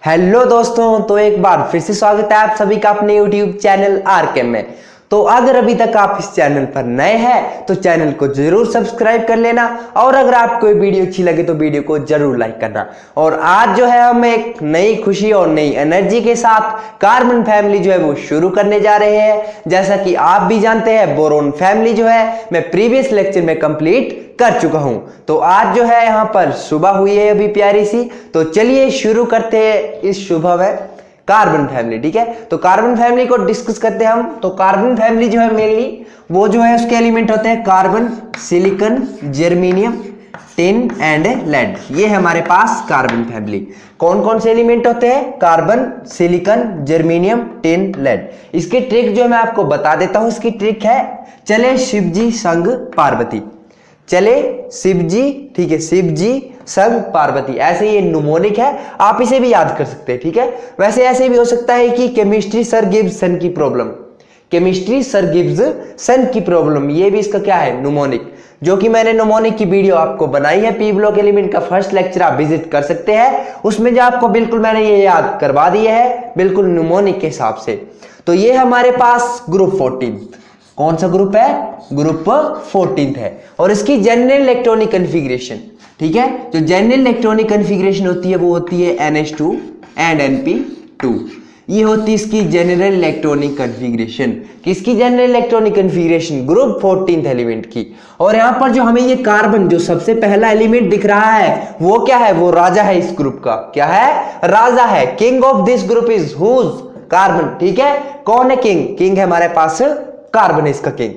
Hello दोस्तों, तो एक बार फिर से स्वागत है आप सभी का अपने YouTube चैनल आरके में। तो अगर अभी तक आप इस चैनल पर नए हैं तो चैनल को जरूर सब्सक्राइब कर लेना, और अगर आपको ये वीडियो अच्छी लगे तो वीडियो को जरूर लाइक करना। और आज जो है हम एक नई खुशी और नई एनर्जी के साथ कार्बन फैमिली जो है वो शुरू करने जा रहे हैं। जैसा कि आप भी जानते हैं, बोरोन फैमिली जो है मैं प्रीवियस लेक्चर में कंप्लीट कर चुका हूं। तो आज जो है यहाँ पर सुबह हुई है अभी प्यारी सी, तो चलिए शुरू करते हैं इस सुबह में कार्बन फैमिली। ठीक है, तो कार्बन फैमिली को डिस्कस करते हैं हम। तो कार्बन फैमिली जो है मेनली वो जो है उसके एलिमेंट होते हैं carbon, silicon, germanium, tin and lead. ये है हमारे पास कार्बन फैमिली। कौन कौन से एलिमेंट होते हैं? Carbon, silicon, germanium, tin, lead. इसकी ट्रिक जो मैं आपको बता देता हूं। इसकी ट्रिक है चले शिवजी संग पार्वती। चले शिवजी, ठीक है, शिवजी संग पार्वती। ऐसे ये न्यूमोनिक है, आप इसे भी याद कर सकते हैं। ठीक है, वैसे ऐसे भी हो सकता है कि केमिस्ट्री सर गिव्स सन की प्रॉब्लम, केमिस्ट्री सर गिव्स सन की प्रॉब्लम, ये भी इसका क्या है? न्यूमोनिक। जो कि मैंने न्यूमोनिक की वीडियो आपको बनाई है, पी ब्लॉक एलिमेंट का फर्स्ट लेक्चर आप विजिट कर सकते हैं। उसमें जो आपको बिल्कुल मैंने ये याद करवा दिया है बिल्कुल न्यूमोनिक के हिसाब से। तो ये हमारे पास ग्रुप 14। कौन सा ग्रुप है? ग्रुप 14 है। और इसकी जनरल इलेक्ट्रॉनिक कन्फिग्रेशन, ठीक है, जो जनरल इलेक्ट्रॉनिक कन्फिग्रेशन होती है वो होती है NH2 एंड Np2। ये होती है इसकी जनरल इलेक्ट्रॉनिक कन्फिग्रेशन। किसकी general electronic configuration? Group 14 element की। और यहां पर जो हमें ये कार्बन जो सबसे पहला एलिमेंट दिख रहा है वो क्या है? वो राजा है इस ग्रुप का। क्या है? राजा है। King of this group is who's? Carbon. ठीक है, कौन है किंग? किंग है हमारे पास कार्बन है इसका किंग।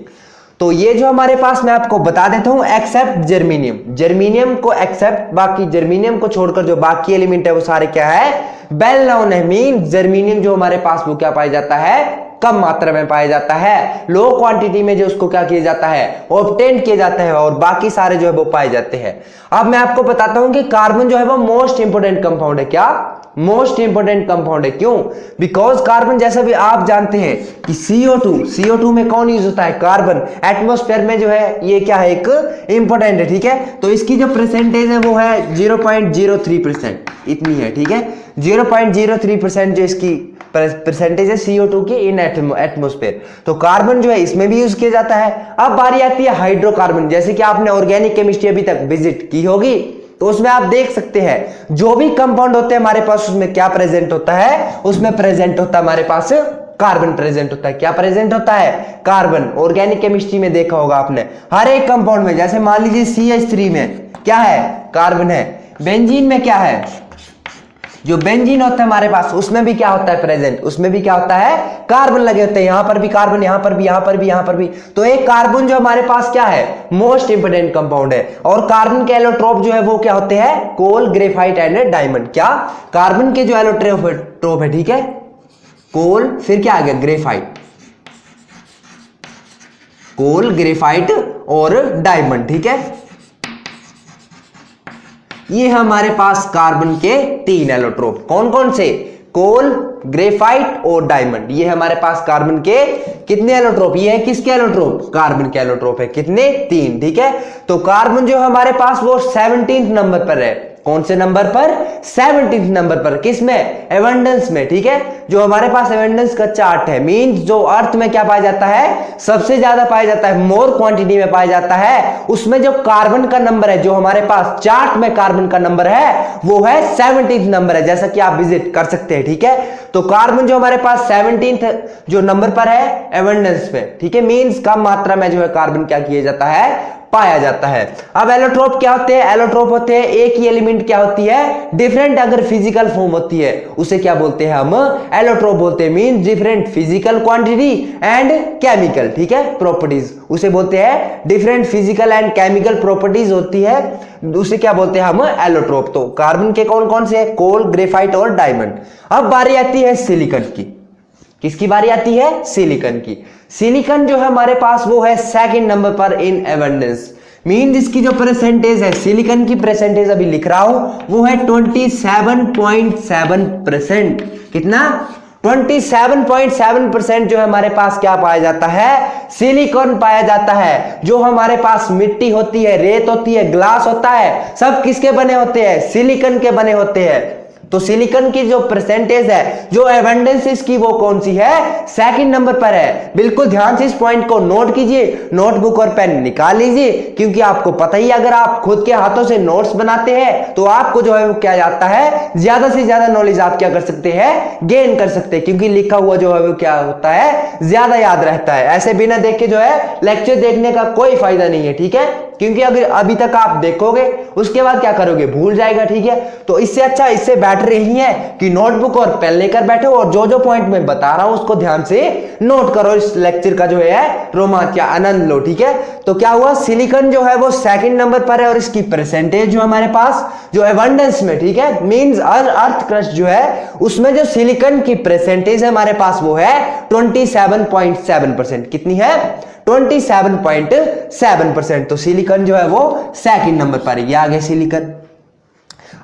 तो ये जो हमारे पास मैं आपको बता देता हूं, एक्सेप्ट जर्मेनियम, जर्मेनियम को एक्सेप्ट, बाकी जर्मेनियम को छोड़कर जो बाकी एलिमेंट है वो सारे क्या है? वेल नोन है। मीन जर्मेनियम जो हमारे पास वो क्या पाया जाता है? कम मात्रा में पाया जाता है, लो क्वांटिटी में जो उसको क्या किया जाता है? ऑब्टेन किया जाता है, और बाकी सारे जो है वो पाए जाते हैं। अब मैं आपको बताता हूं कि कार्बन जो है वो मोस्ट इंपोर्टेंट कंपाउंड है। क्या? मोस्ट इंपोर्टेंट कंपाउंड है। क्यों? बिकॉज कार्बन जैसा भी आप जानते हैं कि CO2 में कौन यूज होता है? कार्बन। एटमॉस्फेयर में जो है ये क्या है? एक इंपोर्टेंट है। ठीक है, तो इसकी जो परसेंटेज है वो है 0.03%, इतनी है। ठीक है, 0.03% जो इसकी परसेंटेज है CO2 की इन एटमॉस्फेयर। तो कार्बन जो है इसमें भी यूज किया जाता है। अब बारी आती है हाइड्रोकार्बन। जैसे कि आपने ऑर्गेनिक केमिस्ट्री अभी तक विजिट की होगी, तो उसमें आप देख सकते हैं जो भी कंपाउंड होते हैं हमारे पास उसमें क्या प्रेजेंट होता है? उसमें प्रेजेंट होता है हमारे पास कार्बन प्रेजेंट होता है। क्या प्रेजेंट होता है? कार्बन। ऑर्गेनिक केमिस्ट्री में देखा होगा आपने, हर एक कंपाउंड में, जैसे मान लीजिए CH3 में क्या है? कार्बन है। बेंजीन में क्या है? जो बेंजीन होता है हमारे पास उसमें भी क्या होता है प्रेजेंट? उसमें भी क्या होता है? कार्बन लगे होते हैं। यहां पर भी कार्बन, यहां पर भी, यहां पर भी, यहां पर भी। तो एक कार्बन जो हमारे पास क्या है? मोस्ट इंपोर्टेंट कंपाउंड है। और कार्बन के एलोट्रोप जो है वो क्या होते हैं? कोल, ग्रेफाइट एंड डायमंड। क्या? कार्बन के जो एलोट्रोप है, ठीक है, कोल, फिर क्या आ गया? ग्रेफाइट, कोल, ग्रेफाइट और डायमंड। ठीक है, ये हमारे पास कार्बन के 3 एलोट्रोप। कौन कौन से? कोल, ग्रेफाइट और डायमंड। ये हमारे पास कार्बन के कितने एलोट्रोप? ये है किसके एलोट्रोप? कार्बन के एलोट्रोप है। कितने? 3। ठीक है, तो कार्बन जो हमारे पास वो 17 नंबर पर है। कौन से नंबर पर? 17 नंबर पर। किसमें? एबंडेंस में। ठीक है, जो हमारे पास एबंडेंस का चार्ट है, मींस जो अर्थ में क्या पाया जाता है? सबसे ज्यादा पाया जाता है, मोर क्वांटिटी में पाया जाता है, उसमें जो कार्बन का नंबर है, जो हमारे पास चार्ट में कार्बन का नंबर है वो है 17 नंबर है, जैसा कि आप विजिट कर सकते हैं। ठीक है, तो कार्बन जो हमारे पास 17 जो नंबर पर है एबंडेंस में। ठीक है, मींस कम मात्रा में जो है कार्बन क्या किया जाता है? पाया जाता है। अब एलोट्रोप क्या होते हैं? एलोट्रोप होते हैं एक ही एलिमेंट क्या होती है? डिफरेंट अगर फिजिकल फॉर्म होती है उसे क्या बोलते हैं? हम एलोट्रोप बोलते हैं। Mean different physical quantity and chemical, ठीक है, प्रॉपर्टीज, उसे बोलते हैं different physical and chemical properties होती है, उसे क्या बोलते हैं? हम एलोट्रोप। तो कार्बन के कौन कौन से? कोल, ग्रेफाइट और डायमंड। अब बारी आती है सिलिकॉन की। किसकी बारी आती है? सिलिकॉन की। सिलिकॉन जो है हमारे पास वो है 2nd नंबर पर इन एबंडेंस। मीन इसकी जो परसेंटेज है, सिलिकॉन की परसेंटेज अभी लिख रहा हूं, वो है 27.7%। कितना? 27.7% जो है हमारे पास क्या पाया जाता है? सिलिकॉन पाया जाता है। जो हमारे पास मिट्टी होती है, रेत होती है, ग्लास होता है, सब किसके बने होते हैं? सिलिकॉन के बने होते हैं। तो सिलिकॉन की जो परसेंटेज है, जो एबंडेंस इसकी, वो कौन सी है? सेकंड नंबर पर है। बिल्कुल ध्यान से इस पॉइंट को नोट कीजिए, नोटबुक और पेन निकाल लीजिए, क्योंकि आपको पता ही अगर आप खुद के हाथों से नोट्स बनाते हैं तो आपको जो है वो क्या जाता है, ज्यादा से ज्यादा नॉलेज आप क्या कर सकते हैं, गेन कर सकते हैं, क्योंकि लिखा हुआ जो है वो क्या होता है, ज्यादा याद रहता है। ऐसे बिना देख के जो है लेक्चर देखने का कोई फायदा नहीं है, ठीक है, क्योंकि अगर अभी तक आप देखोगे उसके बाद क्या करोगे, भूल जाएगा, ठीक है। तो इससे अच्छा, इससे बेटर यही है कि नोटबुक और पेन लेकर बैठो और जो जो पॉइंट मैं बता रहा हूं उसको ध्यान से नोट करो, इस लेक्चर का जो है रोमांच या आनंद लो, ठीक है। तो क्या हुआ, सिलिकॉन जो है वो सेकंड नंबर पर है और इसकी परसेंटेज जो हमारे पास जो एबंडेंस में, ठीक है, मींस अर्थ क्रस्ट जो है उसमें जो सिलिकॉन की परसेंटेज है हमारे पास वो है 27.7%। कितनी है? 27.7%। तो सिलिकॉन जो है वो सेकंड नंबर पर है। ये आ गया सिलिकॉन।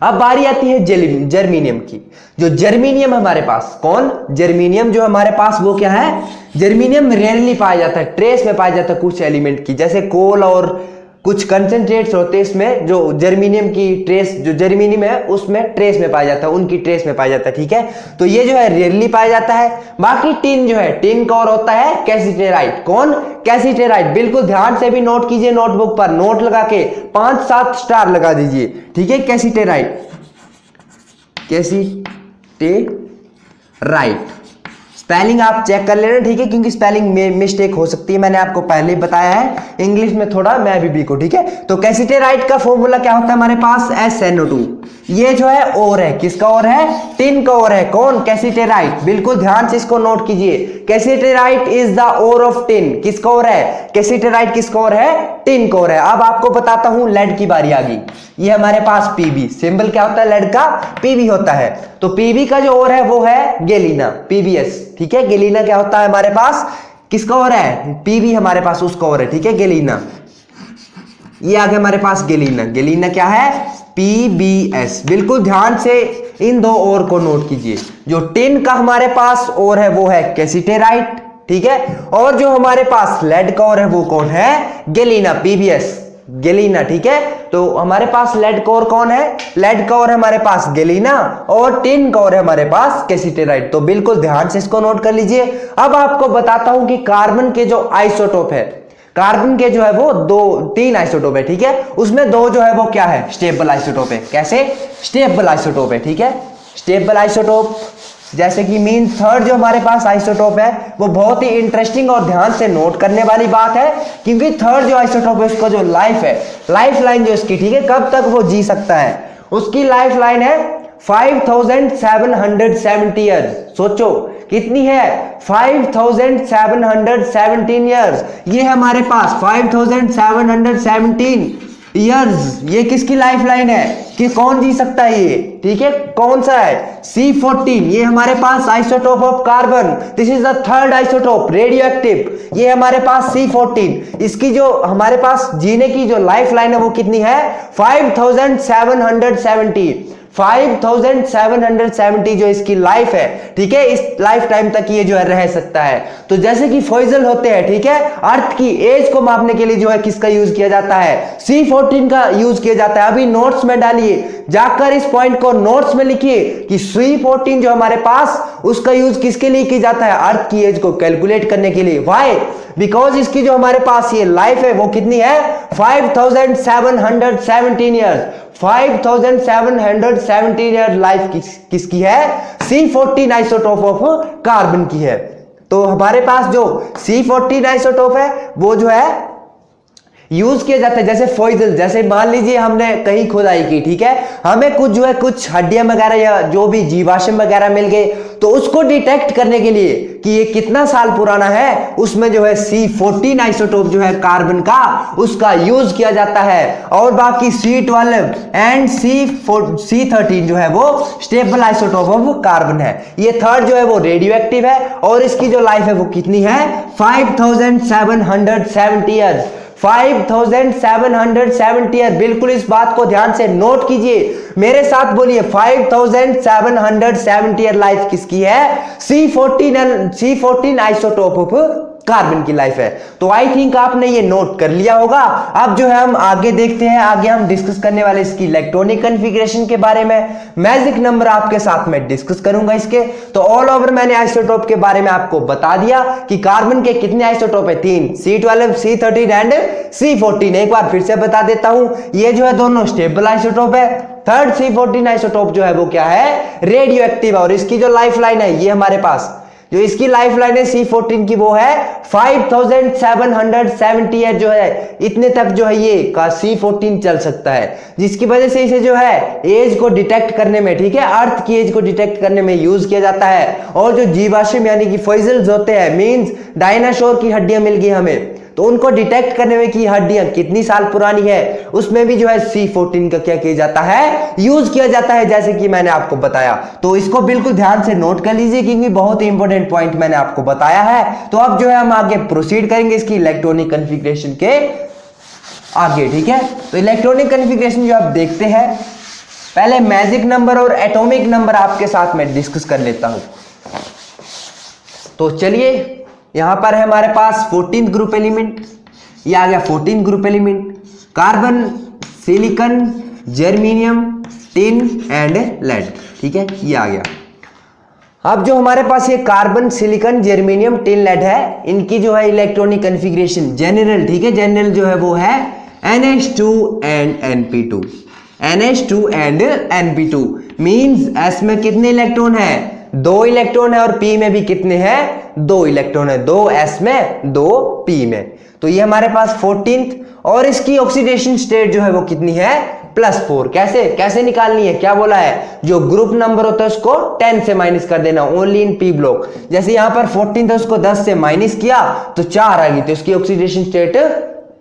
अब बारी आती है जर्मीनियम की। जो जर्मीनियम हमारे पास, कौन? जर्मीनियम जो हमारे पास वो क्या है? जर्मीनियम रेयरली पाया जाता है, ट्रेस में पाया जाता है कुछ एलिमेंट की, जैसे कोल और कुछ कंसंट्रेट्स होते हैं इसमें, जो जर्मीनियम की ट्रेस, जो जर्मीनियम है उसमें ट्रेस में पाया जाता है, उनकी ट्रेस में पाया जाता है, ठीक है। तो ये जो है रेयरली पाया जाता है। बाकी टिन जो है, टिन का और होता है कैसिटेराइट। कौन? कैसिटेराइट। बिल्कुल ध्यान से भी नोट कीजिए, नोटबुक पर नोट लगा के 5-7 स्टार लगा दीजिए, ठीक है। कैसिटेराइट, कैसिटेराइट स्पेलिंग आप चेक कर लेना, ठीक है, क्योंकि स्पेलिंग में मिस्टेक हो सकती है, मैंने आपको पहले ही बताया है, इंग्लिश में थोड़ा मैं भी वीक हूं, ठीक है। तो कैसिटेराइट का फॉर्मूला क्या होता है हमारे पास? SnO2। ये जो है और है, किसका और है? टिन का और है। कौन? कैसिटेराइट। बिल्कुल ध्यान से इसको नोट कीजिए, cassiterite is the ore of tin. किसका और है? कैसिटेराइट किसका और है? टिन का और है। अब आपको बताता हूं, लेड की बारी आ गई। ये हमारे पास Pb, सिंबल क्या होता है लेड का? Pb होता है। तो Pb का जो और है वो है गैलिना, PbS, ठीक है। गैलिना क्या होता है हमारे पास? किसका और है? Pb हमारे पास उसका और है, ठीक है, गैलिना। ये आ गया हमारे पास गैलिना। गैलिना क्या है? PbS। बिल्कुल ध्यान से इन दो और को नोट कीजिए। जो टिन का हमारे पास और है वो है कैसिटेराइट, ठीक है, और जो हमारे पास लेड का और है वो कौन है? गैलिना, PbS, गैलिना, ठीक है। तो हमारे पास लेड कोर कौन है? लेड कोर हमारे पास गैलिना और टिन कोर है हमारे पास कैसिटेराइट। तो बिल्कुल ध्यान से इसको नोट कर लीजिए। अब आपको बताता हूं कि कार्बन के जो आइसोटोप है, कार्बन के जो है वो 3 आइसोटोप है, ठीक है। उसमें 2 जो है वो क्या है? स्टेबल आइसोटोप है। कैसे? स्टेबल आइसोटोप है, ठीक है। स्टेबल आइसोटोप जैसे कि मीन थर्ड जो हमारे पास आइसोटोप है वो बहुत ही इंटरेस्टिंग और ध्यान से नोट करने वाली बात है, क्योंकि थर्ड जो आइसोटोप है उसका जो लाइफ है, लाइफ लाइन जो इसकी, ठीक है, कब तक वो जी सकता है, उसकी लाइफ लाइन है 5770 ईयर्स। सोचो कितनी है? 5717 ईयर्स। ये हमारे पास 5717 ईयर्स, ये किसकी लाइफ लाइन है कि कौन जी सकता है ये, ठीक है। कौन सा है? C14। ये हमारे पास isotope of carbon, this is the third isotope, radioactive. ये हमारे पास C14, इसकी जो हमारे पास जीने की जो लाइफ लाइन है वो कितनी है? 5770 जो इसकी लाइफ है, ठीक है, इस लाइफ टाइम तक ये जो है रह सकता है। तो जैसे कि फॉइजल होते हैं, ठीक है, अर्थ की एज को मापने के लिए जो है किसका यूज किया जाता है? C14 का यूज किया जाता है। अभी नोट्स में डालिए, जाकर इस पॉइंट को नोट्स में लिखिए कि C14 जो हमारे पास, उसका यूज किसके लिए किया जाता है? अर्थ की एज को कैलकुलेट करने के लिए। व्हाई? बिकॉज इसकी जो हमारे पास ये लाइफ है वो कितनी है? 5717 ईयर्स। 5717 ईयर लाइफ किसकी है? C14 आइसोटोप ऑफ कार्बन की है। तो हमारे पास जो C14 आइसोटोप है वो जो है यूज किया जाता है। जैसे फॉइजल, जैसे मान लीजिए हमने कहीं खुदाई की, ठीक है, हमें कुछ जो है कुछ हड्डियां वगैरह या जो भी जीवाश्म वगैरह मिल गए, तो उसको डिटेक्ट करने के लिए कि ये कितना साल पुराना है, उसमें जो है C14 आइसोटोप जो है कार्बन का, उसका यूज किया जाता है। और बाकी C12 एंड C13 जो है वो स्टेबल आइसोटोप ऑफ कार्बन है। ये थर्ड जो है वो रेडियो एक्टिव है और इसकी जो लाइफ है वो कितनी है? 5770 ईयर्स। 5770 ईयर। बिल्कुल इस बात को ध्यान से नोट कीजिए, मेरे साथ बोलिए, 5770 ईयर लाइफ किसकी है? C14 आइसोटोप ऑफ कार्बन की लाइफ है। तो आई थिंक आपने ये नोट कर लिया होगा। अब जो है हम आगे देखते हैं, आगे हम डिस्कस करने वाले इसकी इलेक्ट्रॉनिक कॉन्फ़िगरेशन के बारे में। मैजिक नंबर आपके साथ में डिस्कस करूंगा इसके। तो ऑल ओवर मैंने आइसोटोप के बारे में आपको बता दिया कि कार्बन के कितने आइसोटोप है, 3, C12, C13 एंड C14। एक बार फिर से बता देता हूं, ये जो है दोनों स्टेबल आइसोटोप है। थर्ड C14 आइसोटोप जो है वो क्या है, रेडियो एक्टिव है। और इसकी जो लाइफ लाइन है, ये हमारे पास जो इसकी लाइफ लाइन है C14 की, वो है 5778 जो है, इतने तक जो है ये का C14 चल सकता है, जिसकी वजह से इसे जो है एज को डिटेक्ट करने में, ठीक है, अर्थ की एज को डिटेक्ट करने में यूज किया जाता है। और जो जीवाश्म यानी कि फॉसिल्स होते हैं, मींस डायनासोर की हड्डियां मिल गई हमें, तो उनको डिटेक्ट करने में कि हड्डियां कितनी साल पुरानी है, उसमें भी जो है C14 का क्या किया जाता है, यूज किया जाता है, जैसे कि मैंने आपको बताया। तो इसको बिल्कुल ध्यान से नोट कर लीजिए क्योंकि बहुत ही इंपॉर्टेंट पॉइंट मैंने आपको बताया है। तो अब जो है हम आगे प्रोसीड करेंगे इसकी इलेक्ट्रॉनिक कॉन्फ़िगरेशन के आगे, ठीक है। तो इलेक्ट्रॉनिक कॉन्फ़िगरेशन जो आप देखते हैं, पहले मैजिक नंबर और एटॉमिक नंबर आपके साथ में डिस्कस कर लेता हूं। तो चलिए, यहां पर है हमारे पास 14th ग्रुप एलिमेंट, ये आ गया 14th group element, carbon, silicon, germanium, tin and lead, ठीक है, ये आ गया। अब जो हमारे पास ये carbon, silicon, germanium, tin, lead है, इनकी जो है इलेक्ट्रॉनिक कॉन्फ़िगरेशन जनरल, ठीक है, जनरल जो है वो है NH2 and Np2, NH2 and Np2। Means S में कितने इलेक्ट्रॉन है, 2 इलेक्ट्रॉन है, और P में भी कितने हैं, 2 इलेक्ट्रॉन है, 2 S में, 2 P में। तो ये हमारे पास 14th, और इसकी ऑक्सीडेशन स्टेट जो है वो कितनी है, +4। कैसे निकालनी है, क्या बोला है, जो ग्रुप नंबर होता है उसको 10 से माइनस कर देना, ओनली इन P ब्लॉक। जैसे यहाँ पर 14 था, उसको 10 से माइनस किया तो 4 आ गई, तो इसकी ऑक्सीडेशन स्टेट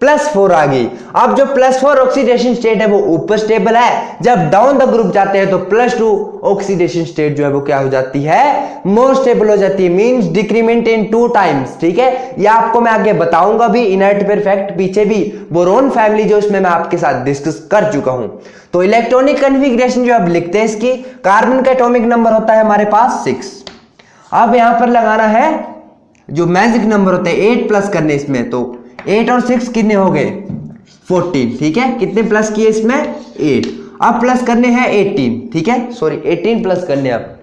+4 आ गई। अब जो +4 ऑक्सीडेशन स्टेट है वो ऊपर स्टेबल है, जब डाउन द ग्रुप जाते हैं तो +2 ऑक्सीडेशन स्टेट जो है वो क्या हो जाती है, मोर स्टेबल हो जाती है, मींस डिक्रीमेंट इन 2 टाइम्स, ठीक है। ये आपको मैं आगे बताऊंगा भी, इनर्ट परफेक्ट पीछे भी बोरोन फैमिली जो इसमें मैं आपके साथ डिस्कस कर चुका हूं। तो इलेक्ट्रॉनिक कॉन्फ़िगरेशन जो आप लिखते हैं इसकी, कार्बन का एटॉमिक नंबर होता है हमारे पास 6। अब यहां पर लगाना है जो मैजिक नंबर होते हैं, 8 प्लस करने इसमें, तो 8 और 6 कितने हो गए, 14, ठीक है। कितने प्लस किए इसमें, 8। अब प्लस करने हैं 18, ठीक है, सॉरी 18 प्लस करने, अब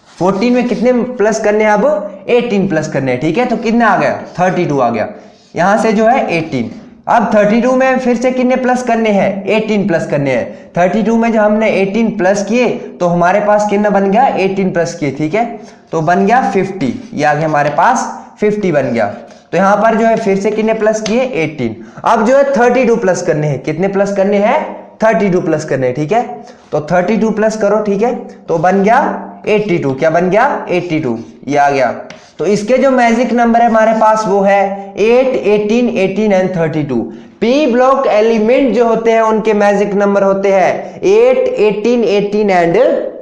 14 में कितने प्लस करने हैं, अब 18 प्लस करने हैं, ठीक है। तो कितना आ गया, 32 आ गया, यहां से जो है 18। अब 32 में फिर से कितने प्लस करने हैं, 18 प्लस करने हैं। 32 में जब हमने 18 प्लस किए तो हमारे पास कितना बन गया, 18 प्लस किए, ठीक है, तो बन गया 50, ये आ गया हमारे पास 50 बन गया। तो यहां पर जो है फिर से कितने प्लस किए, 18। अब जो है 32 प्लस करने हैं, कितने प्लस करने हैं, 32 प्लस करने हैं, ठीक है। तो 32 प्लस करो, ठीक है, तो बन गया 82, क्या बन गया, 82, ये आ गया। तो इसके जो मैजिक नंबर है हमारे पास वो है 8, 18, 18 एंड 32। पी ब्लॉक एलिमेंट जो होते हैं उनके मैजिक नंबर होते हैं 8, 18, 18 एंड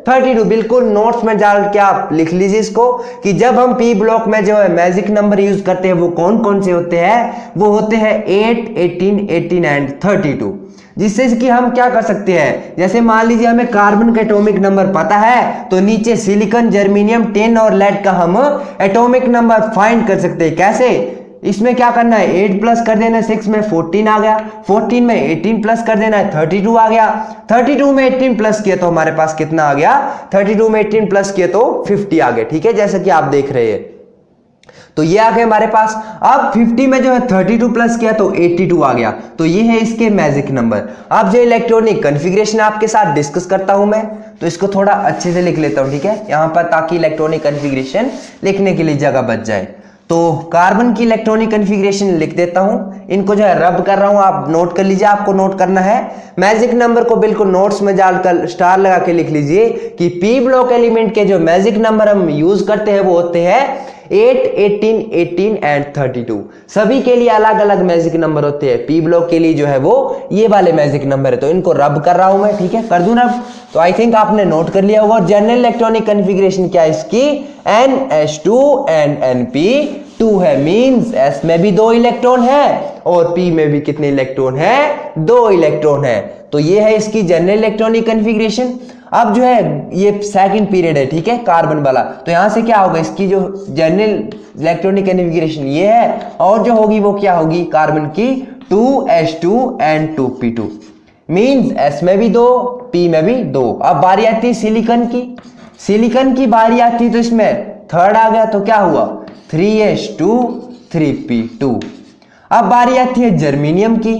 32। बिल्कुल नोट्स में डाल के आप लिख लीजिए इसको कि जब हम पी ब्लॉक में जो है मैजिक नंबर यूज करते हैं वो कौन कौन से होते हैं, वो होते हैं 8, 18, 18 एंड 32। जिससे कि हम क्या कर सकते हैं, जैसे मान लीजिए हमें कार्बन का एटॉमिक नंबर पता है तो नीचे सिलिकॉन, जर्मेनियम, टिन और लेड का हम एटॉमिक नंबर फाइंड कर सकते हैं। कैसे, इसमें क्या करना है, 8 प्लस कर देना है, 6 में 14 आ गया, 14 में 18 प्लस कर देना है, 32 आ गया, 32 में 18 प्लस किया तो हमारे पास कितना आ गया, 32 में 18 प्लस किया तो 50 आ गया, ठीक है, जैसे कि आप देख रहे हैं। तो ये आ गए हमारे पास। अब 50 में जो है 32 प्लस किया तो 82 आ गया। तो ये है इसके मैजिक नंबर। अब जो इलेक्ट्रॉनिक कॉन्फ़िगरेशन आपके साथ डिस्कस करता हूं मैं, तो इसको थोड़ा अच्छे से लिख लेता हूं, ठीक है, यहां पर, ताकि इलेक्ट्रॉनिक कॉन्फ़िगरेशन लिखने के लिए जगह बच जाए। तो कार्बन की इलेक्ट्रॉनिक कॉन्फ़िगरेशन लिख देता हूं, इनको जो है रब कर रहा हूं, आप नोट कर लीजिए, आपको नोट करना है। मैजिक नंबर को बिल्कुल नोट्स में डालकर स्टार लगा के लिख लीजिए कि पी ब्लॉक एलिमेंट के जो मैजिक नंबर हम यूज करते हैं वो होते हैं 8, 18, 18 एंड 32। सभी के लिए अलग अलग मैजिक नंबर होते हैं। पी ब्लॉक के लिए जो है वो ये वाले मैजिक नंबर है, तो इनको रब कर रहा हूं मैं, ठीक है, कर दूं रब। तो आई थिंक आपने नोट कर लिया होगा। जनरल इलेक्ट्रॉनिक कॉन्फ़िगरेशन क्या है इसकी, NH2 एंड Np2। 2 है, मींस S में भी 2 इलेक्ट्रॉन है और P में भी कितने इलेक्ट्रॉन है, 2 इलेक्ट्रॉन है। तो ये है इसकी जनरल इलेक्ट्रॉनिक कन्फिग्रेशन। अब जो है ये सेकंड पीरियड है, ठीक है, कार्बन वाला, तो यहां से क्या होगा, इसकी जो जनरल इलेक्ट्रॉनिक कन्फिग्रेशन ये है, और जो होगी वो क्या होगी, कार्बन की 2s2 and 2p2, means S में भी 2, P में भी 2। अब बारी आती है सिलिकॉन की, सिलिकॉन की बारी आती है, तो इसमें थर्ड आ गया, तो क्या हुआ 3s2 3p2। अब बारी आती है जर्मेनियम की,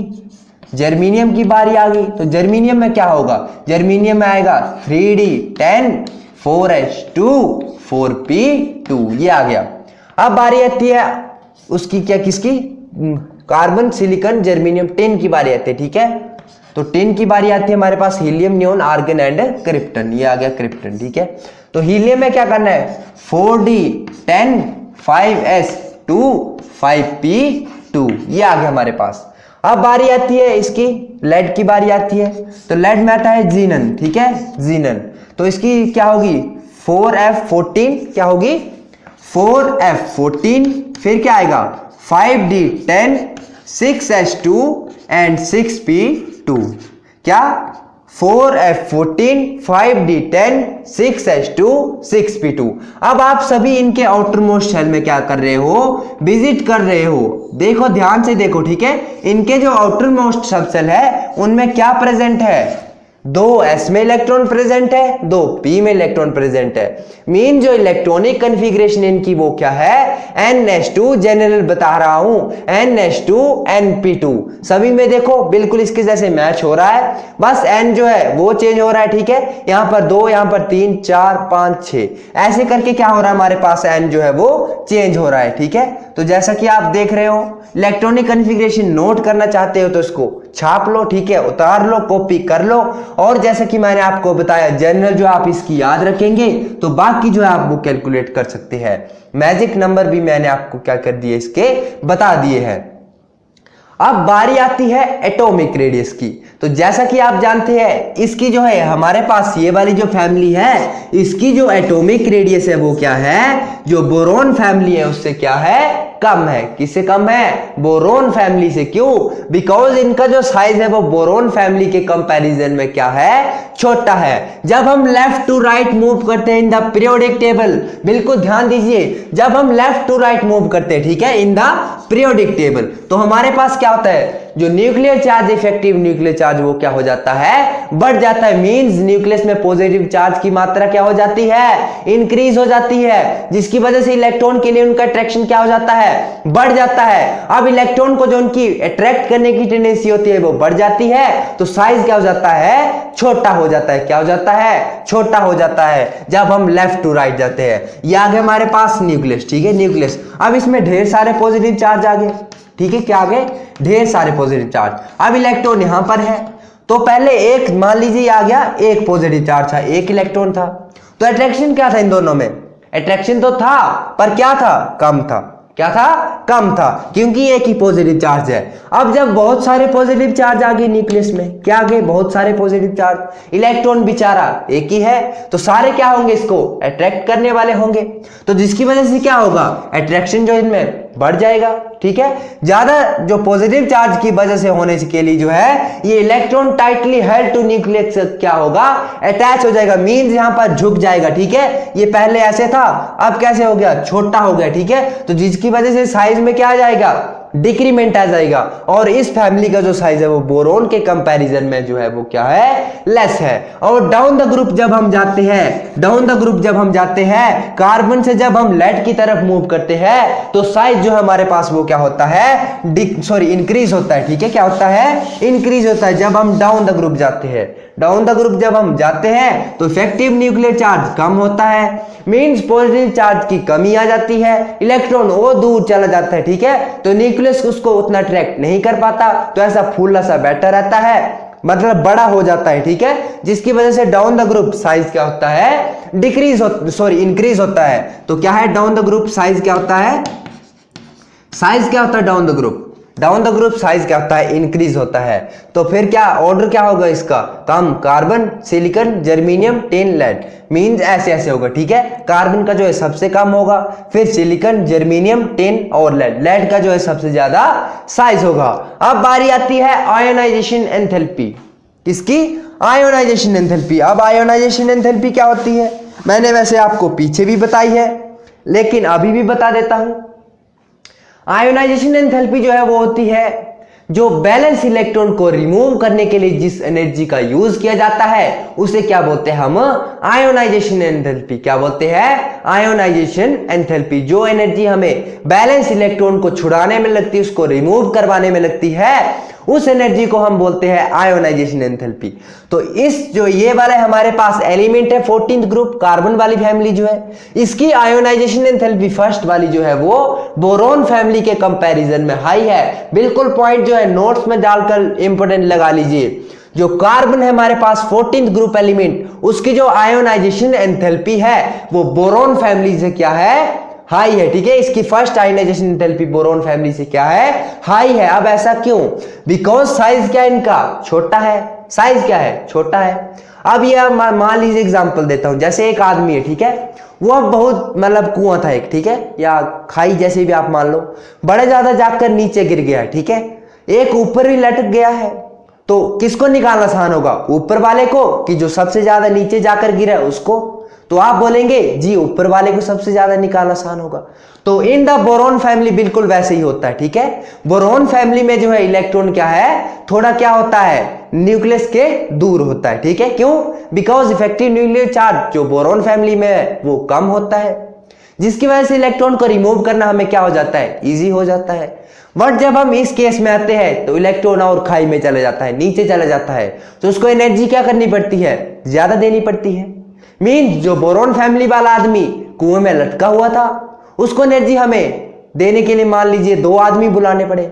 जर्मेनियम की बारी आ गई, तो जर्मेनियम में क्या होगा, जर्मेनियम में आएगा 3d10 4s2 4p2, ये आ गया। अब बारी आती है उसकी क्या, किसकी, कार्बन सिलिकॉन जर्मेनियम टिन की बारी आती है, ठीक है। तो टिन की बारी आती है हमारे पास helium neon argon and krypton, ये आ गया क्रिप्टन, ठीक है। तो हीलियम में क्या करना है, 4d10 5s2 5p2, ये आ गया हमारे पास। अब बारी आती है इसकी लेड की बारी आती है, तो लेड में आता है जीनन, ठीक है, जीनन। तो इसकी क्या होगी 4f14, क्या होगी 4f14, फिर क्या आएगा 5d10 6s2 and 6p2, क्या 4f14 5d10 6s2 6p2। अब आप सभी इनके आउटर मोस्ट शेल में क्या कर रहे हो, विजिट कर रहे हो। देखो ध्यान से देखो, ठीक है, इनके जो आउटर मोस्ट सब शेल है उनमें क्या प्रेजेंट है, 2 s में इलेक्ट्रॉन प्रेजेंट है, 2 p में इलेक्ट्रॉन प्रेजेंट है। मीन जो इलेक्ट्रॉनिक कन्फिग्रेशन इनकी वो क्या है, NH2, जनरल बता रहा हूं, NH2 NP2, सभी में देखो बिल्कुल इसके जैसे मैच हो रहा है, बस N जो है वो चेंज हो रहा है, ठीक है, यहां पर 2, यहां पर 3 4 5 6, ऐसे करके क्या हो रहा है हमारे पास, N जो है वो चेंज हो रहा है, ठीक है। तो जैसा कि आप देख रहे हो, इलेक्ट्रॉनिक कन्फिग्रेशन नोट करना चाहते हो तो इसको छाप लो, ठीक है, उतार लो, कॉपी कर लो, और जैसे कि मैंने आपको बताया जनरल जो आप इसकी याद रखेंगे तो बाकी जो है आप वो कैलकुलेट कर सकते हैं। मैजिक नंबर भी मैंने आपको क्या कर दिए, इसके बता दिए हैं। अब बारी आती है एटॉमिक रेडियस की, तो जैसा कि आप जानते हैं इसकी जो है हमारे पास ये वाली जो फैमिली है, इसकी जो एटॉमिक रेडियस है वो क्या है, जो बोरोन फैमिली है उससे क्या है, कम है। किससे कम है, बोरोन फैमिली से। क्यों, बिकॉज इनका जो साइज है वो बोरोन फैमिली के कंपैरिजन में क्या है, छोटा है। जब हम लेफ्ट टू राइट मूव करते हैं इन द पीरियोडिक टेबल, बिल्कुल ध्यान दीजिए, जब हम लेफ्ट टू राइट मूव करते हैं, ठीक है, इन द पीरियोडिक टेबल, तो हमारे पास क्या होता है, जो nuclear charge, effective nuclear charge वो क्या हो जाता है, बढ़ जाता है। मींस न्यूक्लियस में पॉजिटिव चार्ज की मात्रा क्या हो जाती है, इंक्रीज हो जाती है, जिसकी वजह से इलेक्ट्रॉन के लिए उनका अट्रैक्शन क्या हो जाता है, बढ़ जाता है। अब इलेक्ट्रॉन को जो उनकी अट्रैक्ट करने की टेंडेंसी होती है वो बढ़ जाती है, तो साइज क्या हो जाता है, छोटा हो जाता है। क्या हो जाता है, छोटा हो जाता है जब हम लेफ्ट टू राइट जाते हैं। ये आ गया हमारे पास न्यूक्लियस, ठीक है, न्यूक्लियस। अब इसमें ढेर सारे पॉजिटिव चार्ज आ गए, ठीक है, क्या आ गए, ढेर सारे पॉजिटिव चार्ज। अब इलेक्ट्रॉन यहां पर है, तो पहले एक मान लीजिए आ गया, एक पॉजिटिव चार्ज था, एक इलेक्ट्रॉन था, तो अट्रैक्शन क्या था इन दोनों में, अट्रैक्शन तो था पर क्या था, कम था। क्या था, कम था, क्योंकि एक ही पॉजिटिव चार्ज है। अब जब बहुत सारे पॉजिटिव चार्ज आ गए न्यूक्लियस में, क्या आ गए, बहुत सारे पॉजिटिव चार्ज, इलेक्ट्रॉन बेचारा एक ही है, तो सारे क्या होंगे, इसको अट्रैक्ट करने वाले होंगे, तो जिसकी वजह से क्या होगा, अट्रैक्शन जो इनमें बढ़ जाएगा, ठीक है। ज्यादा जो पॉजिटिव चार्ज की वजह से होने के लिए जो है ये electron tightly held to nucleus क्या होगा, अटैच हो जाएगा, मींस यहां पर झुक जाएगा, ठीक है। ये पहले ऐसे था, अब कैसे हो गया, छोटा हो गया, ठीक है। तो जिसकी वजह से साइज में क्या आ जाएगा, डिक्रीमेंट आ जाएगा, और इस फैमिली का जो साइज है वो बोरोन के कंपैरिजन में जो है वो क्या है, लेस है। और डाउन द ग्रुप जब हम जाते हैं, डाउन द ग्रुप जब हम जाते हैं, कार्बन से जब हम लेड की तरफ मूव करते हैं, तो साइज जो हमारे पास वो क्या होता है, इंक्रीज होता है, ठीक है। क्या होता है, इंक्रीज होता है जब हम डाउन द ग्रुप जाते हैं। डाउन द ग्रुप जब हम जाते हैं तो इफेक्टिव न्यूक्लियर चार्ज कम होता है, मींस पॉजिटिव चार्ज की कमी आ जाती है, इलेक्ट्रॉन वो दूर चला जाता है, ठीक है। तो न्यूक्लियस उसको उतना अट्रैक्ट नहीं कर पाता, तो ऐसा फूला सा बैठा रहता है, मतलब बड़ा हो जाता है, ठीक है। जिसकी वजह से डाउन द ग्रुप साइज क्या होता है, इंक्रीज होता है। तो क्या है, डाउन द ग्रुप साइज क्या होता है, साइज क्या होता है down the group, down the group size क्या होता है, इंक्रीज होता है। तो फिर क्या ऑर्डर क्या होगा इसका, कम, carbon, silicon, germanium, tin, lead, means ऐसे ऐसे होगा, ठीक है। कार्बन का जो है सबसे कम होगा, फिर सिलिकॉन, जर्मेनियम, टिन और लेड, लेड का जो है सबसे ज्यादा साइज होगा। अब बारी आती है आयोनाइजेशन एंथैल्पी, किसकी, आयोनाइजेशन एंथैल्पी। अब आयोनाइजेशन एंथैल्पी क्या होती है, मैंने वैसे आपको पीछे भी बताई है लेकिन अभी भी बता देता हूं। आयोनाइजेशन एंथैल्पी जो है वो होती है जो बैलेंस इलेक्ट्रॉन को रिमूव करने के लिए जिस एनर्जी का यूज किया जाता है उसे क्या बोलते हैं हम, आयोनाइजेशन एंथैल्पी। क्या बोलते हैं, आयोनाइजेशन एंथैल्पी। जो एनर्जी हमें बैलेंस इलेक्ट्रॉन को छुड़ाने में लगती है, उसको रिमूव करवाने में लगती है, उस एनर्जी को हम बोलते हैं आयोनाइजेशन एंथैल्पी। तो इस जो ये वाला हमारे पास एलिमेंट है 14th ग्रुप, कार्बन वाली फैमिली जो है, इसकी आयोनाइजेशन एंथैल्पी फर्स्ट वाली जो है वो बोरोन फैमिली के कंपैरिजन में हाई है। बिल्कुल पॉइंट जो है नोट्स में डालकर इंपोर्टेंट लगा लीजिए। जो कार्बन है हमारे पास 14th ग्रुप एलिमेंट, उसकी जो आयोनाइजेशन एंथैल्पी है वो बोरोन फैमिली से क्या है, हाई है, ठीक है। इसकी first ionization enthalpy boron family से क्या है, हाई है। अब ऐसा क्यों, बिकॉज साइज क्या है इनका, छोटा है। साइज क्या है, छोटा है। अब ये मान लीजिए एग्जांपल देता हूं, जैसे एक आदमी है, ठीक है, वो अब बहुत मतलब कुआं था एक, ठीक है, या खाई जैसे भी आप मान लो, बड़े ज्यादा जाकर नीचे गिर गया है, ठीक है, एक ऊपर भी लटक गया है। तो किसको निकालना आसान होगा, ऊपर वाले को कि जो सबसे ज्यादा नीचे जाकर गिरा है उसको। तो आप बोलेंगे जी ऊपर वाले को सबसे ज्यादा निकालना आसान होगा। तो इन द बोरोन फैमिली बिल्कुल वैसे ही होता है, ठीक है। बोरोन फैमिली में जो है इलेक्ट्रॉन क्या है, थोड़ा क्या होता है, न्यूक्लियस के दूर होता है, ठीक है। क्यों, बिकॉज इफेक्टिव न्यूक्लियर चार्ज जो बोरोन फैमिली में है वो कम होता है, जिसकी वजह से इलेक्ट्रॉन को रिमूव करना हमें क्या हो जाता है, इजी हो जाता है। बट जब हम इस केस में आते हैं तो इलेक्ट्रॉन और खाई में चला जाता है, नीचे चला जाता है, तो उसको एनर्जी क्या करनी पड़ती है, ज्यादा देनी पड़ती है। मीन्स जो बोरोन फैमिली वाला आदमी कुएं में लटका हुआ था, उसको एनर्जी हमें देने के लिए मान लीजिए 2 आदमी बुलाने पड़े।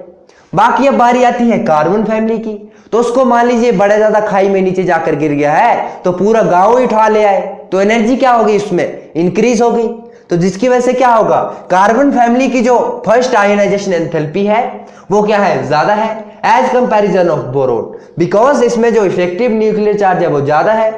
बाकी अब बारी आती है कार्बन फैमिली की, तो उसको मान लीजिए बड़े ज्यादा खाई में नीचे जाकर गिर गया है, तो पूरा गांव ही उठा ले आए, तो एनर्जी क्या होगी, उसमें इंक्रीज हो गई। तो जिसकी वजह से क्या होगा, कार्बन फैमिली की जो फर्स्ट आयोनाइजेशन एंथैल्पी है वो क्या है, ज्यादा है as comparison of boron, because इसमें जो इफेक्टिव न्यूक्लियर चार्ज है वो ज्यादा है।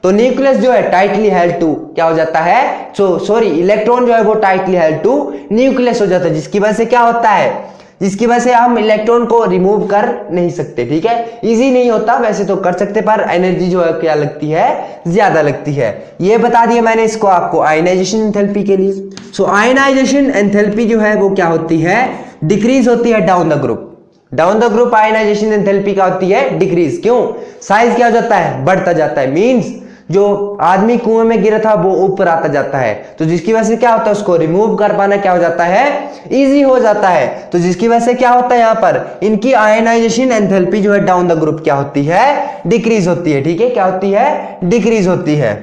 तो न्यूक्लियस जो है टाइटली हेल्ड टू क्या हो जाता है, सॉरी इलेक्ट्रॉन जो है वो टाइटली हेल्ड टू न्यूक्लियस हो जाता है, जिसकी वजह से क्या होता है, जिसकी वजह से हम इलेक्ट्रॉन को रिमूव कर नहीं सकते, ठीक है। इजी नहीं होता, वैसे तो कर सकते पर एनर्जी जो है क्या लगती है, ज्यादा लगती है। ये बता दिया मैंने इसको आपको आयनाइजेशन एंथैल्पी के लिए। सो आयनाइजेशन एंथैल्पी जो है वो क्या होती है, डिक्रीज होती है down the group. Down the group ionization enthalpy क्या होती है, डिक्रीज। क्यों, साइज क्या हो जाता है, बढ़ता जाता है। मींस जो आदमी कुएं में गिरा था वो ऊपर आता जाता है, तो जिसकी वजह से क्या होता है, उसको रिमूव कर पाना क्या हो जाता है, इजी हो जाता है। तो जिसकी वजह से क्या होता है, यहां पर इनकी आयनाइजेशन एंथैल्पी जो है डाउन द ग्रुप क्या होती है, डिक्रीज होती है, ठीक है। क्या होती है, डिक्रीज होती है।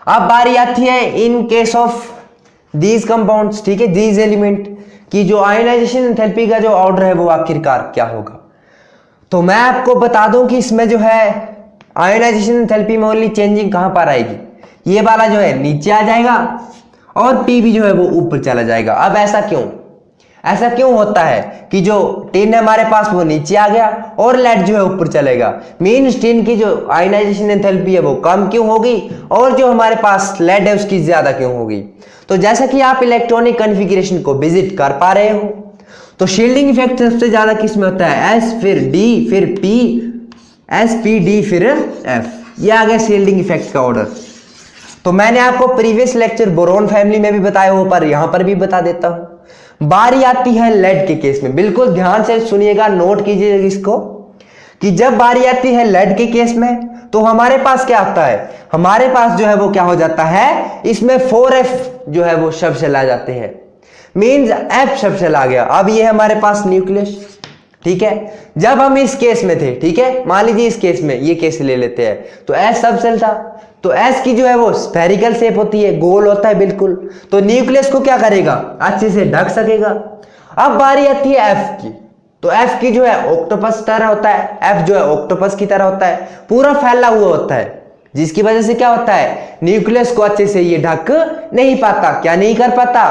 अब बारी आती है in case of these compounds, ठीक है, दीज एलिमेंट की जो आयनाइजेशन एंथैल्पी का जो ऑर्डर है वो आखिरकार क्या होगा। तो मैं आपको बता दूं कि इसमें जो है आयोनाइजेशन एंथैल्पी में ओनली चेंजिंग कहां पर आएगी, ये वाला जो है नीचे आ जाएगा और पी भी जो है वो ऊपर चला जाएगा। अब ऐसा क्यों होता है कि जो टिन है हमारे पास वो नीचे आ गया और लेड जो है ऊपर चलेगा। मींस टिन की जो आयोनाइजेशन एंथैल्पी है वो कम क्यों होगी और जो हमारे पास लेड है उसकी ज्यादा क्यों होगी। तो जैसा कि आप इलेक्ट्रॉनिक कॉन्फ़िगरेशन को विजिट कर पा रहे हो, तो शील्डिंग इफेक्ट सबसे ज्यादा किस में होता है, एस फिर डी फिर पी, एस पी डी फिर एफ, ये आ गया शील्डिंग इफेक्ट का ऑर्डर। तो मैंने आपको प्रीवियस लेक्चर बोरोन फैमिली में भी बताया हो, पर यहां पर भी बता देता हूं। बारी आती है लेड के केस में, बिल्कुल ध्यान से सुनिएगा, नोट कीजिए इसको, कि जब बारी आती है लेड के केस में तो हमारे पास क्या आता है, हमारे पास जो है वो क्या हो जाता है, इसमें 4f जो है वो शब्द से ला जाते हैं। मींस f शब्द से ला गया। अब ये हमारे पास न्यूक्लियस, ठीक है। जब हम इस केस में थे, ठीक है, मान लीजिए इस केस में ये केस ले लेते हैं, तो S सब सेल था, तो S की जो है वो स्फेरिकल शेप होती है, गोल होता है बिल्कुल, तो न्यूक्लियस को क्या करेगा, अच्छे से ढक सकेगा। अब बारी आती है F की, तो F की जो है ऑक्टोपस तरह होता है, F जो है ऑक्टोपस की तरह होता है, पूरा फैला हुआ होता है, जिसकी वजह से क्या होता है, न्यूक्लियस को अच्छे से ये ढक नहीं पाता। क्या नहीं कर पाता,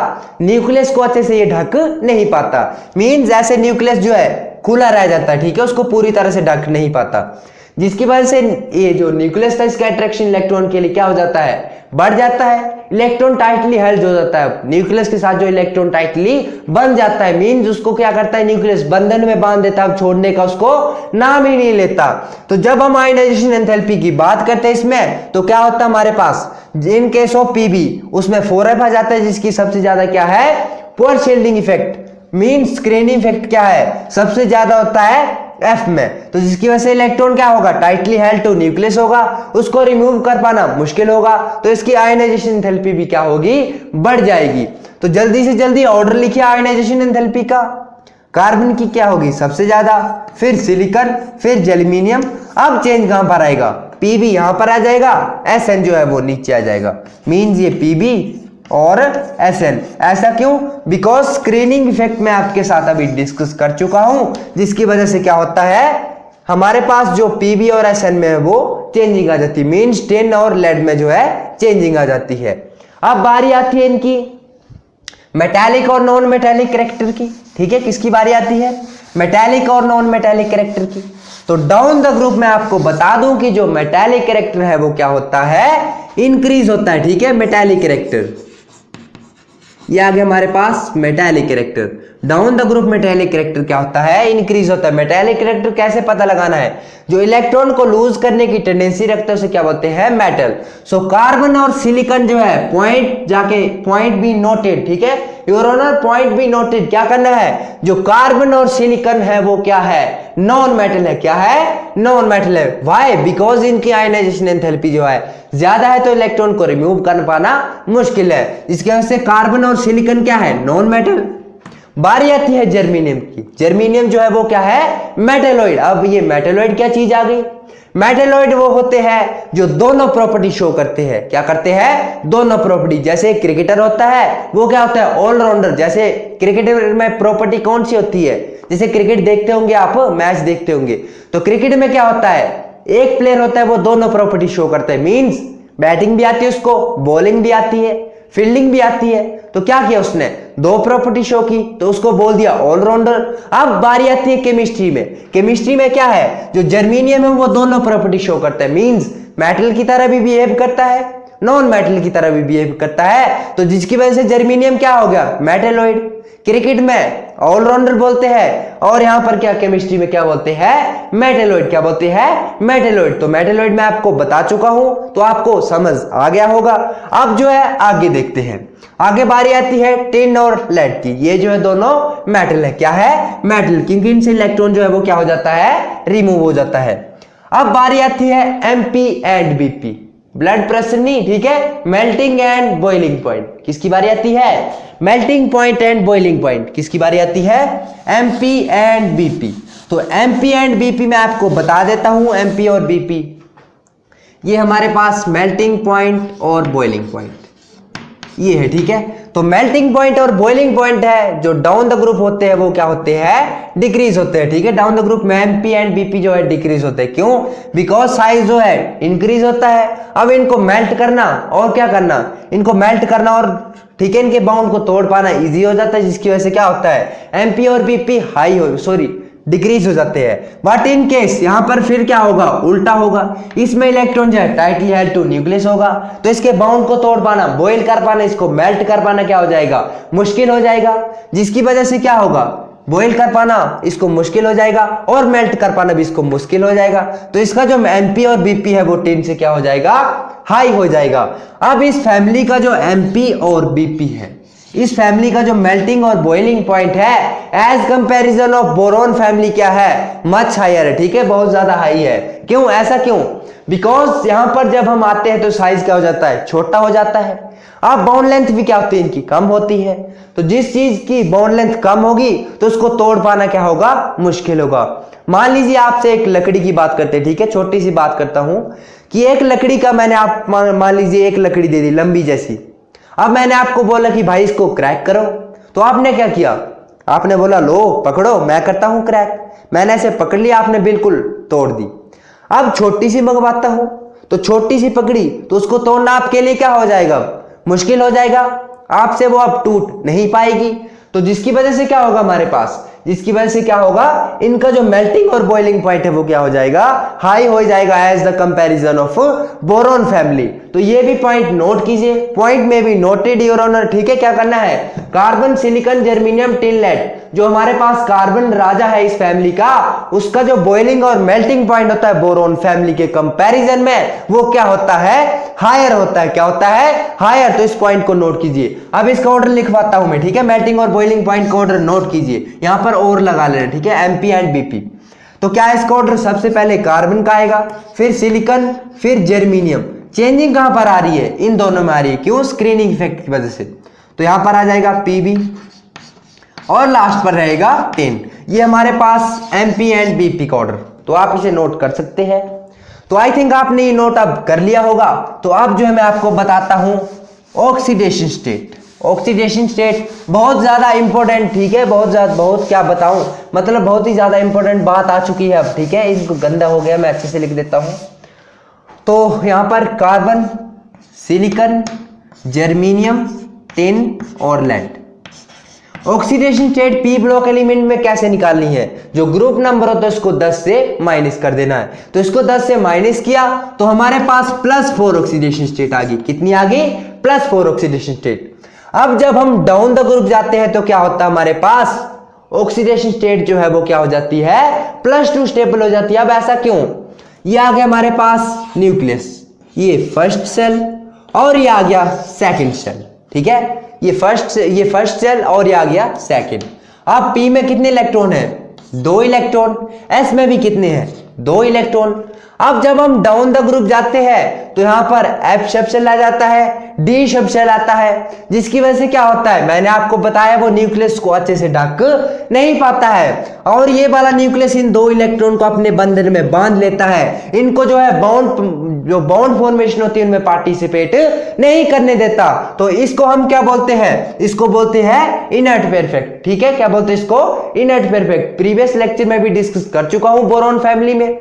न्यूक्लियस को अच्छे से ये ढक नहीं पाता। मींस ऐसे न्यूक्लियस जो है खुला रह जाता है, ठीक है, उसको पूरी तरह से ढक नहीं पाता, जिसकी वजह से ये जो न्यूक्लियस था इसका अट्रैक्शन इलेक्ट्रॉन के लिए क्या हो जाता है, बढ़ जाता है। इलेक्ट्रॉन टाइटली हेल्ड हो जाता है, न्यूक्लियस के साथ जो इलेक्ट्रॉन टाइटली बंध जाता है, मींस उसको क्या करता है, न्यूक्लियस बंधन में बांध देता है, छोड़ने का उसको नाम ही नहीं लेता। तो जब हम आयनाइजेशन एंथैल्पी की बात करते हैं इसमें, तो क्या होता है हमारे पास, इन केस ऑफ पीबी उसमें 4f आ जाता है, जिसकी सबसे ज्यादा क्या है, poor shielding effect, means screening effect क्या है, सबसे ज्यादा होता है F में। तो जिसकी वजह से इलेक्ट्रॉन क्या होगा, टाइटली हेल्ड टू न्यूक्लियस होगा, उसको रिमूव कर पाना मुश्किल होगा, तो इसकी आयनाइजेशन एंथैल्पी भी क्या होगी, बढ़ जाएगी। तो जल्दी से जल्दी ऑर्डर लिखिए आयनाइजेशन एंथैल्पी का। कार्बन की क्या होगी सबसे ज्यादा, फिर सिलिकॉन, फिर जर्मेनियम। अब चेंज कहां पर आएगा, पीबी यहां पर आ जाएगा, SN जो है वो नीचे आ जाएगा। मींस ये पीबी और SN, ऐसा क्यों, बिकॉज स्क्रीनिंग इफेक्ट मैं आपके साथ अभी डिस्कस कर चुका हूं, जिसकी वजह से क्या होता है, हमारे पास जो पीबी और SN में है वो चेंजिंग आ जाती है, मींस टिन और लेड में जो है चेंजिंग आ जाती है। अब बारी आती है इनकी मेटालिक और नॉन मेटालिक कैरेक्टर की, ठीक है, किसकी बारी आती है, मेटालिक और नॉन मेटालिक कैरेक्टर की। तो डाउन द ग्रुप में आपको बता दूं कि जो मेटालिक कैरेक्टर है वो क्या होता है, इंक्रीज होता है, ठीक है, मेटालिक कैरेक्टर। ये आ गया हमारे पास metallic character. Down the group metallic character क्या होता है, इंक्रीज होता है। मेटालिक कैरेक्टर कैसे पता लगाना है, जो इलेक्ट्रॉन को लूज करने की टेंडेंसी रखते हैं उसे क्या बोलते हैं, मेटल। सो कार्बन और सिलिकॉन जो है पॉइंट जाके पॉइंट बी नोटेड, ठीक है, your honour point be noted, क्या करना है, जो कार्बन और सिलिकॉन है वो क्या है, नॉन मेटल है। क्या है, नॉन मेटल है। व्हाई, बिकॉज इनकी आयनाइजेशन एंथैल्पी जो है ज्यादा है, तो इलेक्ट्रॉन को रिमूव कर पाना मुश्किल है, इसकी वजह से कार्बन और सिलिकॉन क्या है, नॉन मेटल। बारी आती है जर्मेनियम की। जर्मेनियम जो है वो क्या है, मेटेलॉइड। अब ये मेटेलॉइड क्या चीज आ गई, मेटेलॉइड वो होते हैं जो दोनों प्रॉपर्टी शो करते हैं। क्या करते हैं, दोनों प्रॉपर्टी। जैसे क्रिकेटर होता है वो क्या होता है, ऑलराउंडर। जैसे क्रिकेटर में प्रॉपर्टी कौन सी होती है, जैसे क्रिकेट देखते होंगे आप, मैच देखते होंगे, तो क्रिकेट में क्या होता है, एक प्लेयर होता है वो दोनों प्रॉपर्टी शो करता है, मींस बैटिंग भी आती है उसको, बॉलिंग भी आती है, फील्डिंग भी आती है। तो क्या किया उसने, दो प्रॉपर्टी शो की, तो उसको बोल दिया ऑलराउंडर। अब बारी आती है केमिस्ट्री में। केमिस्ट्री में क्या है, जो जर्मेनियम है वो दोनों प्रॉपर्टी शो करता है, मींस मेटल की तरह भी बिहेव करता है, नॉन मेटल की तरह भी बिहेव करता है। तो जिसकी वजह से जर्मेनियम क्या हो गया, मेटेलॉइड। क्रिकेट में ऑलराउंडर बोलते हैं, और यहां पर क्या केमिस्ट्री में क्या बोलते हैं, मेटेलॉइड। क्या बोलते हैं, मेटेलॉइड। तो मेटेलॉइड मैं आपको बता चुका हूं, तो आपको समझ आ गया होगा। अब जो है आगे देखते हैं, आगे बारी आती है टिन और लेड की। ये जो है दोनों मेटल है। क्या है, मेटल, क्योंकि इनसे इलेक्ट्रॉन जो है वो क्या हो जाता है, रिमूव हो जाता है। अब बारी आती है MP and BP, blood pressure नहीं, ठीक है, मेल्टिंग एंड बॉइलिंग पॉइंट। किसकी बारी आती है, melting point and boiling point. किसकी बारी आती है, MP एंड BP। तो MP एंड BP मैं आपको बता देता हूं, MP और BP ये हमारे पास मेल्टिंग पॉइंट और बॉइलिंग पॉइंट ये है, ठीक है। तो मेल्टिंग पॉइंट और बॉइलिंग पॉइंट है जो डाउन द ग्रुप होते हैं वो क्या होते हैं, डिक्रीज होते हैं, ठीक है। डाउन द ग्रुप में MP एंड BP जो है डिक्रीज होते हैं। क्यों, बिकॉज साइज जो है इंक्रीज होता है। अब इनको मेल्ट करना और क्या करना, इनको मेल्ट करना और ठीक है इनके बाउंड को तोड़ पाना इजी हो जाता है, जिसकी वजह से क्या होता है, MP और BP हाई हो डिक्रीज हो जाते हैं। बट इन केस यहां पर फिर क्या होगा, उल्टा होगा। इसमें इलेक्ट्रॉन जो है टाइटली हेल्ड टू न्यूक्लियस होगा, तो इसके बाउंड को तोड़ पाना, बॉइल कर पाना, इसको मेल्ट कर पाना क्या हो जाएगा, मुश्किल हो जाएगा। जिसकी वजह से क्या होगा, बॉइल कर पाना इसको मुश्किल हो जाएगा और मेल्ट कर पाना भी इसको मुश्किल हो जाएगा। तो इसका जो MP और BP है वो 10 से क्या हो जाएगा, हाई हो जाएगा। अब इस फैमिली का जो MP और BP है, इस फैमिली का जो मेल्टिंग और बॉइलिंग पॉइंट है as comparison of boron family क्या है, मच हायर है, ठीक है, बहुत ज्यादा हाई है। क्यों, ऐसा क्यों, बिकॉज यहां पर जब हम आते हैं तो साइज क्या हो जाता है, छोटा हो जाता है। अब बाउंड लेंथ भी क्या होती है, इनकी कम होती है। तो जिस चीज की बाउंड लेंथ कम होगी तो उसको तोड़ पाना क्या होगा, मुश्किल होगा। मान लीजिए आपसे एक लकड़ी की बात करते हैं, ठीक है, छोटी सी बात करता हूं कि एक लकड़ी का मैंने आप मान लीजिए एक लकड़ी दे दी लंबी जैसी। अब मैंने आपको बोला कि भाई इसको क्रैक करो, तो आपने क्या किया, आपने बोला लो पकड़ो मैं करता हूं क्रैक। मैंने ऐसे पकड़ लिया, आपने बिल्कुल तोड़ दी। अब छोटी सी मंगवाता हूं तो छोटी सी पकड़ी तो उसको तोड़ना आपके लिए क्या हो जाएगा, मुश्किल हो जाएगा, आपसे वो अब टूट नहीं पाएगी। तो जिसकी वजह से क्या होगा हमारे पास, जिसकी वजह से क्या होगा, इनका जो मेल्टिंग और बॉइलिंग पॉइंट है वो क्या हो जाएगा, हाई हो जाएगा as the comparison of boron family. तो ये भी पॉइंट नोट कीजिए, पॉइंट में भी नोटेड योर ऑनर। ठीक है, क्या करना है, carbon silicon germanium tin lead, जो हमारे पास कार्बन राजा है इस फैमिली का, उसका जो बॉइलिंग और मेल्टिंग पॉइंट होता है बोरॉन फैमिली के कंपैरिजन में वो क्या होता है, हायर होता है। क्या होता है, हायर। तो इस पॉइंट को नोट कीजिए। अब इसका ऑर्डर लिखवाता हूं मैं, ठीक है, मेल्टिंग और बॉइलिंग पॉइंट का ऑर्डर नोट कीजिए, यहां पर और लगा लेना, ठीक है, एमपी एंड बीपी। तो क्या है इसका ऑर्डर, सबसे पहले कार्बन का आएगा, फिर सिलिकॉन, फिर जर्मेनियम। चेंजिंग कहां पर आ रही है, इन दोनों में आ रही है, क्यों, स्क्रीनिंग इफेक्ट की वजह से। तो यहां पर आ जाएगा पीबी और लास्ट पर रहेगा 10। ये हमारे पास एमपी एंड बीपी का ऑर्डर, तो आप इसे नोट कर सकते हैं। तो आई थिंक आपने ये नोट अब कर लिया होगा। तो अब जो है मैं आपको बताता हूं ऑक्सीडेशन स्टेट। ऑक्सीडेशन स्टेट बहुत ज्यादा इंपॉर्टेंट, ठीक है, बहुत क्या बताऊं, मतलब बहुत ही ज्यादा इंपॉर्टेंट बात आ चुकी है अब, ठीक है, इनको गंदा हो गया, मैं अच्छे से लिख देता हूं। तो यहां पर कार्बन, सिलिकॉन, जर्मेनियम, टिन और lead. Oxidation state P block element में कैसे निकालनी है, जो ग्रुप नंबर होता है उसको 10 से माइनस कर देना है। तो इसको 10 से माइनस किया तो हमारे पास +4 ऑक्सीडेशन स्टेट आ गई। कितनी आ गई, +4 ऑक्सीडेशन स्टेट। अब जब हम डाउन द ग्रुप जाते हैं तो क्या होता है, हमारे पास ऑक्सीडेशन स्टेट जो है वो क्या हो जाती है, +2 स्टेबल हो जाती है। अब ऐसा क्यों, ये आ गया हमारे पास न्यूक्लियस, ये फर्स्ट सेल और ये आ गया सेकंड सेल, ठीक है, ये फर्स्ट सेल और ये आ गया सेकंड। अब पी में कितने इलेक्ट्रॉन है, 2 इलेक्ट्रॉन, एस में भी कितने हैं, 2 इलेक्ट्रॉन। अब जब हम डाउन द ग्रुप जाते हैं तो यहां पर एफ सब सेल आ जाता है, डी सब सेल आता है, जिसकी वजह से क्या होता है, मैंने आपको बताया वो न्यूक्लियस को अच्छे से ढक नहीं पाता है और ये वाला न्यूक्लियस इन 2 इलेक्ट्रॉन को अपने बंधन में बांध लेता है। इनको जो है बॉन्ड फॉर्मेशन होती है उनमें पार्टिसिपेट नहीं करने देता। तो इसको हम क्या बोलते हैं, इसको बोलते हैं इनर्ट परफेक्ट, ठीक है, क्या बोलते हैं इसको, इनर्ट परफेक्ट। प्रीवियस लेक्चर में भी डिस्कस कर चुका हूं बोरॉन फैमिली में।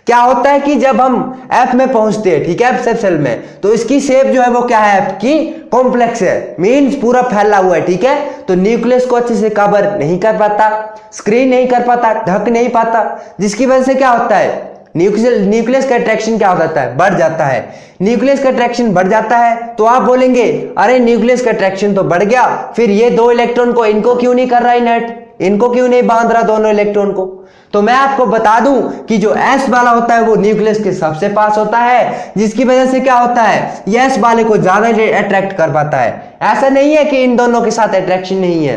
क्या होता है कि जब हम एफ में पहुंचते हैं, ठीक है, एफ सब सेल में, तो इसकी शेप जो है वो क्या है, एफ की कॉम्प्लेक्स है, मींस पूरा फैला हुआ है, ठीक है। तो न्यूक्लियस को अच्छे से कवर नहीं कर पाता, स्क्रीन नहीं कर पाता, ढक नहीं पाता, जिसकी वजह से क्या होता है, न्यूक्लियस का अट्रैक्शन क्या हो जाता है, बढ़ जाता है। न्यूक्लियस का अट्रैक्शन बढ़ जाता है तो आप बोलेंगे अरे न्यूक्लियस का अट्रैक्शन तो बढ़ गया, फिर ये 2 इलेक्ट्रॉन को इनको क्यों नहीं कर रहा इनर्ट, इनको क्यों नहीं बांध रहा दोनों इलेक्ट्रॉन को। तो मैं आपको बता दूं कि जो एस वाला होता है वो न्यूक्लियस के सबसे पास होता है, जिसकी वजह से क्या होता है, ये एस वाले को ज्यादा अट्रैक्ट कर पाता है। ऐसा नहीं है कि इन दोनों के साथ अट्रैक्शन नहीं है,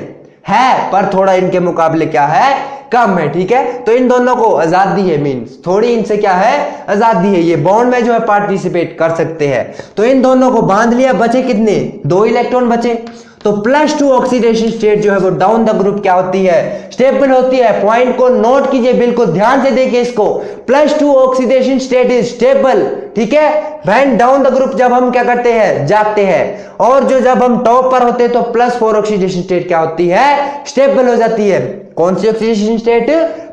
पर थोड़ा इनके मुकाबले क्या है, कम है, ठीक है। तो इन दोनों को आजादी है, मींस थोड़ी इनसे क्या है, आजादी है, ये बॉन्ड में जो है पार्टिसिपेट कर सकते हैं। तो इन दोनों को बांध लिया, बचे कितने, 2 इलेक्ट्रॉन बचे। तो +2 ऑक्सीडेशन स्टेट जो है वो डाउन द ग्रुप क्या होती है, स्टेबल होती है। पॉइंट को नोट कीजिए, बिल्कुल ध्यान से देखिए इसको, +2 ऑक्सीडेशन स्टेट इज स्टेबल, ठीक है। व्हेन डाउन द ग्रुप जब हम क्या करते हैं, जाते हैं, और जो जब हम टॉप पर होते हैं तो +4 ऑक्सीडेशन स्टेट क्या होती है, स्टेबल हो जाती है। कौन सी ऑक्सीडेशन स्टेट,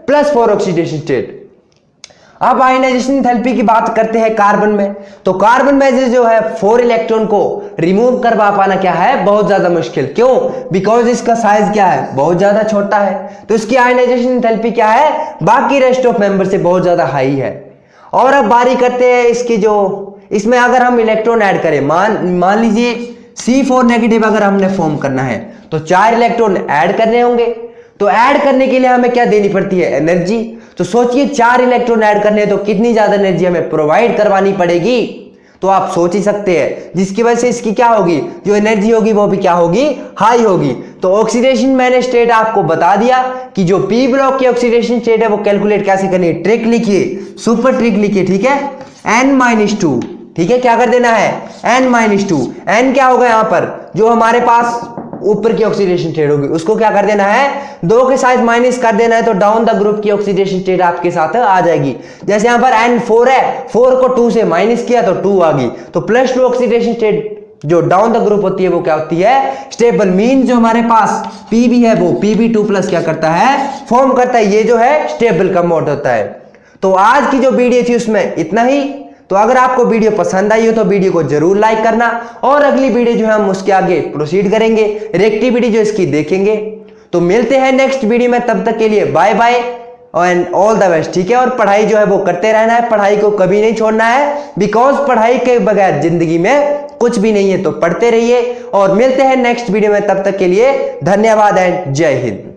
+4 ऑक्सीडेशन स्टेट। अब आयनाइजेशन एंथैल्पी की बात करते हैं कार्बन में। तो कार्बन में जो है 4 इलेक्ट्रॉन को रिमूव करवा पाना क्या है, बहुत ज्यादा मुश्किल। क्यों, बिकॉज इसका साइज क्या है, बहुत ज्यादा छोटा है। तो इसकी आयनाइजेशन एंथैल्पी क्या है, बाकी रेस्ट ऑफ मेंबर से बहुत ज्यादा हाई है। और अब बारी करते हैं इसकी, जो इसमें अगर हम इलेक्ट्रॉन ऐड करें, मान लीजिए C4 नेगेटिव अगर हमने फॉर्म करना है तो 4 इलेक्ट्रॉन ऐड करने होंगे। तो ऐड करने के लिए हमें क्या देनी पड़ती है, एनर्जी। तो सोचिए 4 इलेक्ट्रॉन ऐड करने हैं तो कितनी ज्यादा एनर्जी हमें प्रोवाइड करवानी पड़ेगी। तो आप सोच ही सकते हैं, जिसकी वजह से इसकी क्या होगी, जो एनर्जी होगी वो भी क्या होगी, हाई होगी। तो ऑक्सीडेशन मैंने स्टेट आपको बता दिया कि जो पी ब्लॉक की ऑक्सीडेशन स्टेट है वो कैलकुलेट कैसे करनी है। ट्रिक लिखिए, सुपर ट्रिक लिखिए, ठीक है, n-2, ठीक है, क्या कर देना है, n-2। n क्या होगा यहाँ पर, जो हमारे पास ऊपर की ऑक्सीडेशन स्टेट होगी उसको क्या कर देना है, 2 के साथ माइनस कर देना है। तो डाउन द ग्रुप की ऑक्सीडेशन स्टेट आपके साथ आ जाएगी। जैसे यहाँ पर N4 है, 4 को 2 से माइनस किया तो 2 आ गई। तो +2 ऑक्सीडेशन स्टेट जो डाउन द ग्रुप होती है वो क्या होती है, स्टेबल। मीन जो हमारे पास Pb है वो Pb2+ क्या करता है, फॉर्म करता है। ये जो है स्टेबल का मोड होता है। तो आज की जो वीडियो थी उसमें इतना ही। तो अगर आपको वीडियो पसंद आई हो तो वीडियो को जरूर लाइक करना, और अगली वीडियो जो है हम उसके आगे प्रोसीड करेंगे, रिएक्टिविटी जो इसकी देखेंगे। तो मिलते हैं नेक्स्ट वीडियो में, तब तक के लिए bye bye and all the best, ठीक है। और पढ़ाई जो है वो करते रहना है, पढ़ाई को कभी नहीं छोड़ना है, बिकॉज पढ़ाई के बगैर जिंदगी में कुछ भी नहीं है। तो पढ़ते रहिए और मिलते हैं नेक्स्ट वीडियो में, तब तक के लिए धन्यवाद एंड जय हिंद।